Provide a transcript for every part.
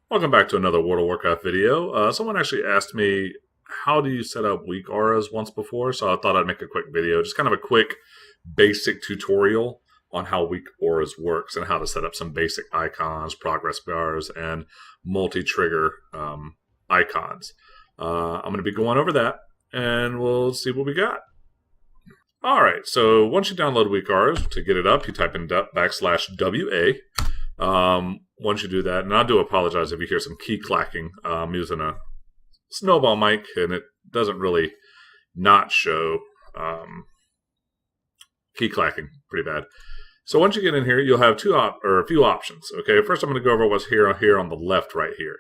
Welcome back to another World of Warcraft video. Someone actually asked me, how do you set up WeakAuras once before? So I thought I'd make a quick video, just kind of a quick basic tutorial on how WeakAuras works and how to set up some basic icons, progress bars, and multi-trigger icons. I'm going to be going over that, and we'll see what we got. Alright, so once you download WeakAuras, to get it up, you type in /WA. Once you do that, and I do apologize if you hear some key clacking. I'm using a snowball mic, and it doesn't really not show key clacking pretty bad. So once you get in here, you'll have a few options. Okay, first I'm going to go over what's here on the left right here.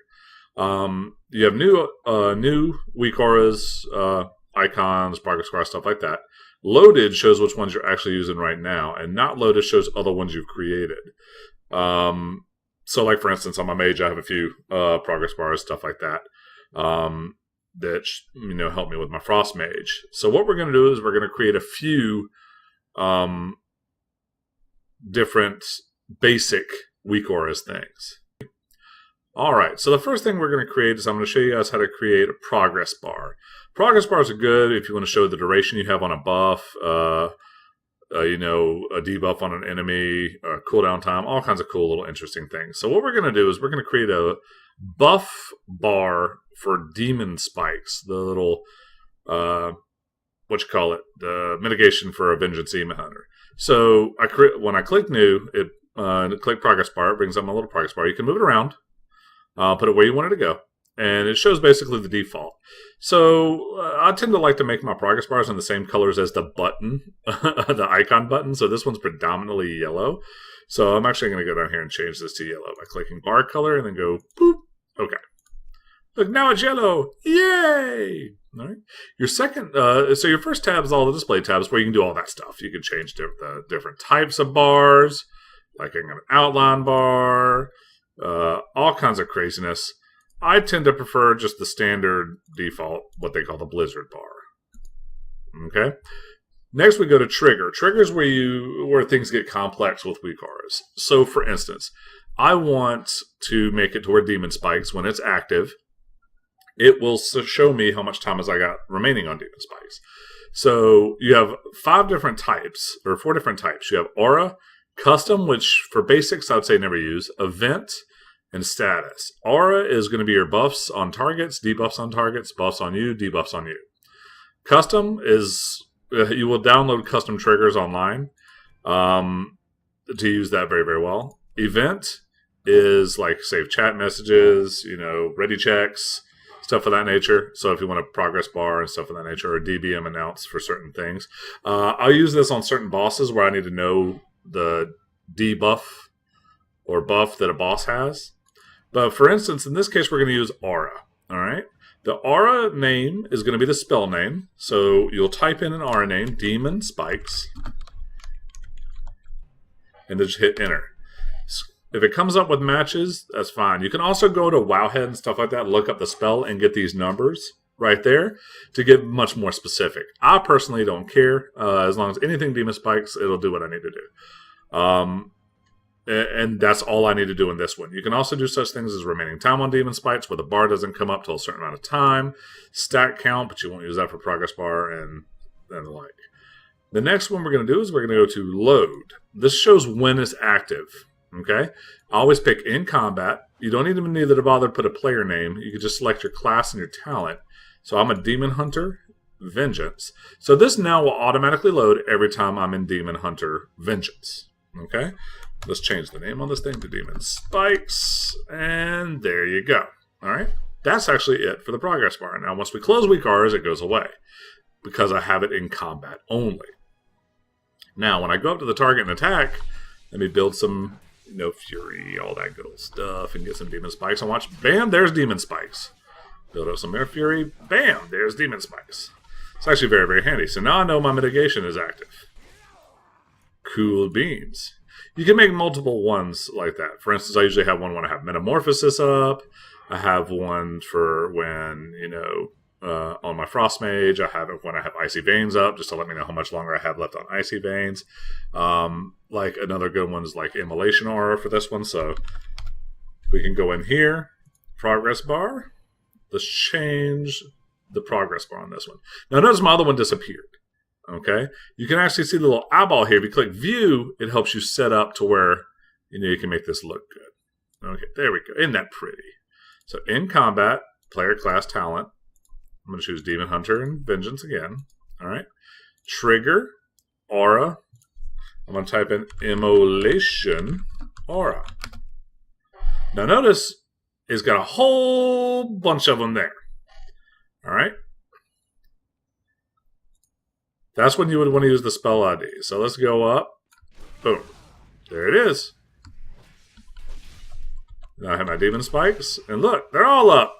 You have new WeakAuras icons, progress bar, stuff like that. Loaded shows which ones you're actually using right now, and not loaded shows other ones you've created. So like for instance, on my mage, I have a few progress bars, stuff like that, that help me with my frost mage. So what we're going to do is we're going to create a few different basic WeakAuras things. All right, so the first thing we're going to create is I'm going to show you guys how to create a progress bar. Progress bars are good if you want to show the duration you have on a buff, a debuff on an enemy, cooldown time, all kinds of cool little interesting things. So what we're going to do is we're going to create a buff bar for demon spikes, the little, the mitigation for a vengeance demon hunter. So when I click new, click progress bar, it brings up my little progress bar. You can move it around, put it where you want it to go, and it shows basically the default. So I tend to like to make my progress bars in the same colors as the button, the icon button. So this one's predominantly yellow. So I'm actually going to go down here and change this to yellow by clicking bar color and then go boop. Okay. Look, now it's yellow. Yay! All right. Your second, so your first tab is all the display tabs where you can do all that stuff. You can change the different types of bars, like an outline bar, all kinds of craziness. I tend to prefer just the standard default, what they call the Blizzard bar. Okay. Next, we go to trigger. Triggers where things get complex with WeakAuras. So, for instance, I want to make it to where Demon Spikes, when it's active, it will show me how much time as I got remaining on Demon Spikes. So you have 4 different types. You have Aura, Custom, which for basics I would say never use, Event, and Status. Aura is going to be your buffs on targets, debuffs on targets, buffs on you, debuffs on you. Custom is, you will download custom triggers online to use that very, very well. Event is like save chat messages, ready checks, stuff of that nature. So if you want a progress bar and stuff of that nature, or DBM announce for certain things. I'll use this on certain bosses where I need to know the debuff or buff that a boss has. But for instance, in this case, we're going to use Aura. All right. The Aura name is going to be the spell name. So you'll type in an Aura name, Demon Spikes, and then just hit enter. If it comes up with matches, that's fine. You can also go to Wowhead and stuff like that, look up the spell, and get these numbers right there to get much more specific. I personally don't care. As long as anything Demon Spikes, it'll do what I need to do. And that's all I need to do in this one. You can also do such things as remaining time on Demon Spikes, where the bar doesn't come up till a certain amount of time. Stack count, but you won't use that for progress bar and the like. The next one we're going to do is we're going to go to load. This shows when it's active. Okay? I always pick in combat. You don't even need to bother to put a player name. You can just select your class and your talent. So I'm a Demon Hunter Vengeance. So this now will automatically load every time I'm in Demon Hunter Vengeance. Okay? Let's change the name on this thing to Demon Spikes, and there you go. All right, that's actually it for the progress bar. Now, once we close WeakAuras, it goes away because I have it in combat only. Now, when I go up to the target and attack, let me build some, fury, all that good old stuff, and get some Demon Spikes. And watch, bam, there's Demon Spikes. Build up some more fury, bam, there's Demon Spikes. It's actually very, very handy. So now I know my mitigation is active. Cool beans. You can make multiple ones like that. For instance, I usually have one when I have Metamorphosis up. I have one for when, on my Frost Mage. I have it when I have Icy Veins up, just to let me know how much longer I have left on Icy Veins. Like another good one is like Immolation Aura for this one. So we can go in here progress bar. Let's change the progress bar on this one. Now notice my other one disappeared. Okay, you can actually see the little eyeball here. If you click view, it helps you set up to where you can make this look good. Okay, there we go. Isn't that pretty? So in combat, player class talent. I'm going to choose Demon Hunter and Vengeance again. All right. Trigger, aura. I'm going to type in Immolation aura. Now notice it's got a whole bunch of them there. All right. That's when you would want to use the spell ID. So let's go up. Boom. There it is. Now I have my demon spikes. And look, they're all up.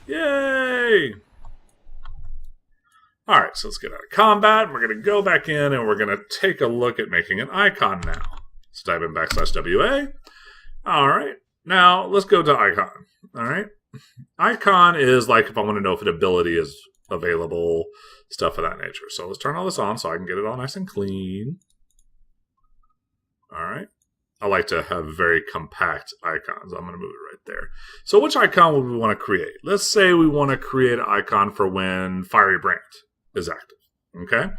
Yay! Alright, so let's get out of combat. We're going to go back in and we're going to take a look at making an icon now. Let's type in /WA. Alright, now let's go to icon. Alright, icon is like if I want to know if an ability is available, stuff of that nature. So let's turn all this on so I can get it all nice and clean. Alright. I like to have very compact icons. I'm going to move it right there. So which icon would we want to create? Let's say we want to create an icon for when Fiery Brand is active. Okay?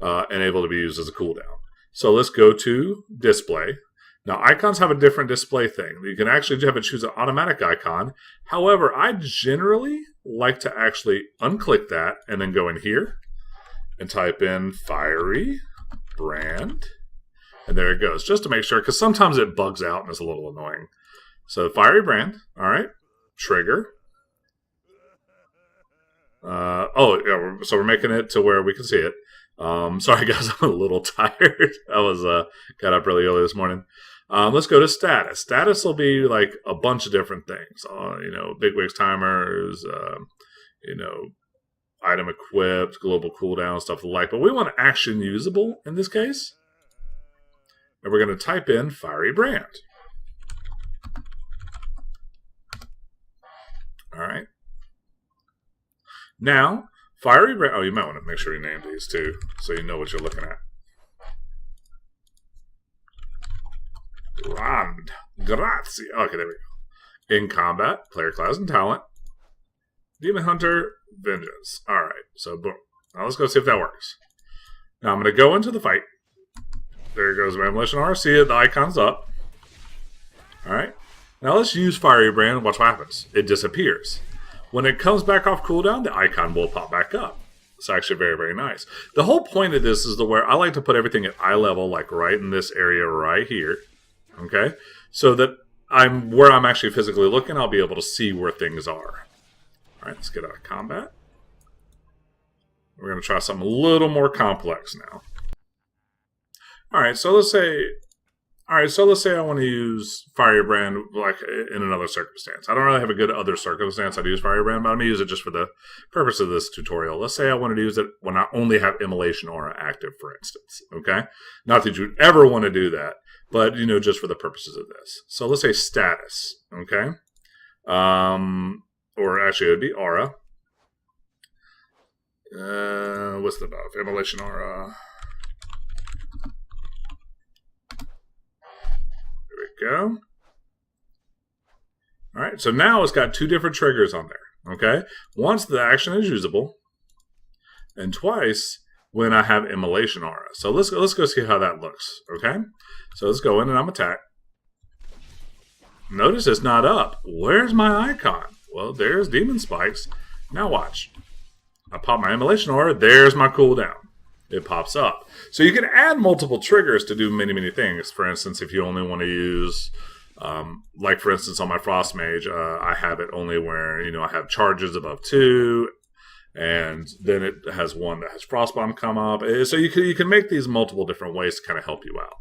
And able to be used as a cooldown. So let's go to display. Now icons have a different display thing. You can actually have it choose an automatic icon. However, I generally like to actually unclick that and then go in here and type in Fiery Brand. And there it goes, just to make sure, because sometimes it bugs out and it's a little annoying. So Fiery Brand, all right, trigger. Yeah, so we're making it to where we can see it. Sorry guys, I'm a little tired. I was got up really early this morning. Let's go to status. Status will be like a bunch of different things. Bigwigs timers, item equipped, global cooldown, stuff like. But we want action usable in this case. And we're going to type in Fiery Brand. All right. Now, Fiery Brand. Oh, you might want to make sure you name these too, so you know what you're looking at. Brand. Grazie. Okay, there we go. In combat, player class and talent. Demon Hunter, Vengeance. All right. So, boom. Now let's go see if that works. Now I'm going to go into the fight. There goes my Immolation aura. See it, the icon's up. Alright. Now let's use Fiery Brand and watch what happens. It disappears. When it comes back off cooldown, the icon will pop back up. It's actually very, very nice. The whole point of this is where I like to put everything at eye level, like right in this area right here. Okay? So that where I'm actually physically looking, I'll be able to see where things are. Alright, let's get out of combat. We're going to try something a little more complex now. Alright, so let's say I want to use Fiery Brand like in another circumstance. I don't really have a good other circumstance I'd use Fiery Brand, but I'm going to use it just for the purpose of this tutorial. Let's say I wanted to use it when I only have Immolation Aura active, for instance. Okay? Not that you'd ever want to do that, but just for the purposes of this. So let's say status. Okay? Or actually it would be aura. What's the buff? Immolation Aura. Go. Alright, so now it's got two different triggers on there. Okay? Once the action is usable, and twice when I have Immolation Aura. So let's go see how that looks. Okay? So let's go in and I'm attack. Notice it's not up. Where's my icon? Well, there's Demon Spikes. Now watch. I pop my Immolation Aura, there's my cooldown. It pops up. So you can add multiple triggers to do many, many things. For instance, if you only want to use, like for instance on my Frost Mage, I have it only where, I have charges above 2, and then it has one that has Frostbomb come up. So you can make these multiple different ways to kind of help you out.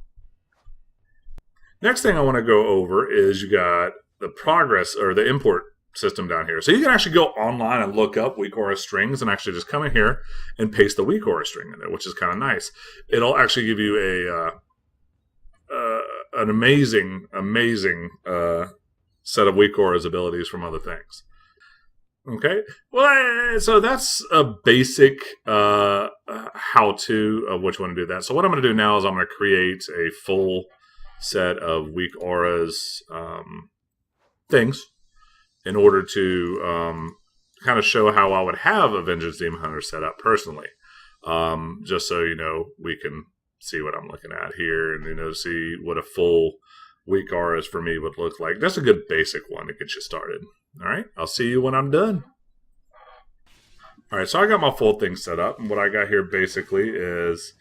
Next thing I want to go over is you got the progress or the import system down here. So you can actually go online and look up WeakAuras strings and actually just come in here and paste the WeakAuras string in there, which is kind of nice. It'll actually give you an amazing set of WeakAuras abilities from other things. Okay, well, so that's a basic how-to of which one to do that. So what I'm going to do now is I'm going to create a full set of WeakAuras things in order to kind of show how I would have a Vengeance Demon Hunter set up personally. Just so, we can see what I'm looking at here and, see what a full WeakAuras for me would look like. That's a good basic one to get you started. All right, I'll see you when I'm done. All right, so I got my full thing set up, and what I got here basically is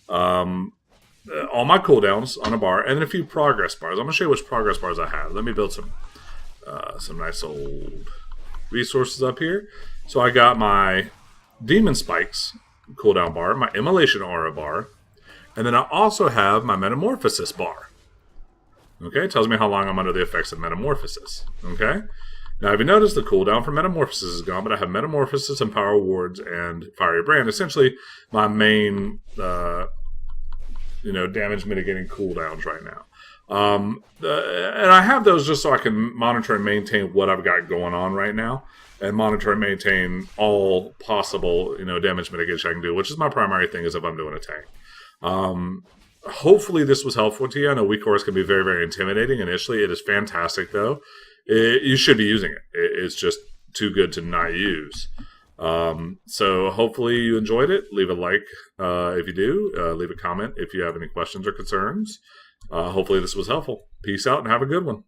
all my cooldowns on a bar, and then a few progress bars. I'm going to show you which progress bars I have. Let me build some nice old resources up here. So I got my Demon Spikes cooldown bar, my Immolation Aura bar, and then I also have my Metamorphosis bar. Okay, it tells me how long I'm under the effects of Metamorphosis. Okay, now if you notice, the cooldown for Metamorphosis is gone, but I have Metamorphosis, Empower Wards, and Fiery Brand. Essentially, my main damage mitigating cooldowns right now. And I have those just so I can monitor and maintain what I've got going on right now, and monitor and maintain all possible damage mitigation I can do, which is my primary thing is if I'm doing a tank. Hopefully this was helpful to you. I know WeakAuras can be very, very intimidating initially. It is fantastic though. You should be using it. It's just too good to not use. So hopefully you enjoyed it. Leave a like if you do. Leave a comment if you have any questions or concerns. Hopefully this was helpful. Peace out and have a good one.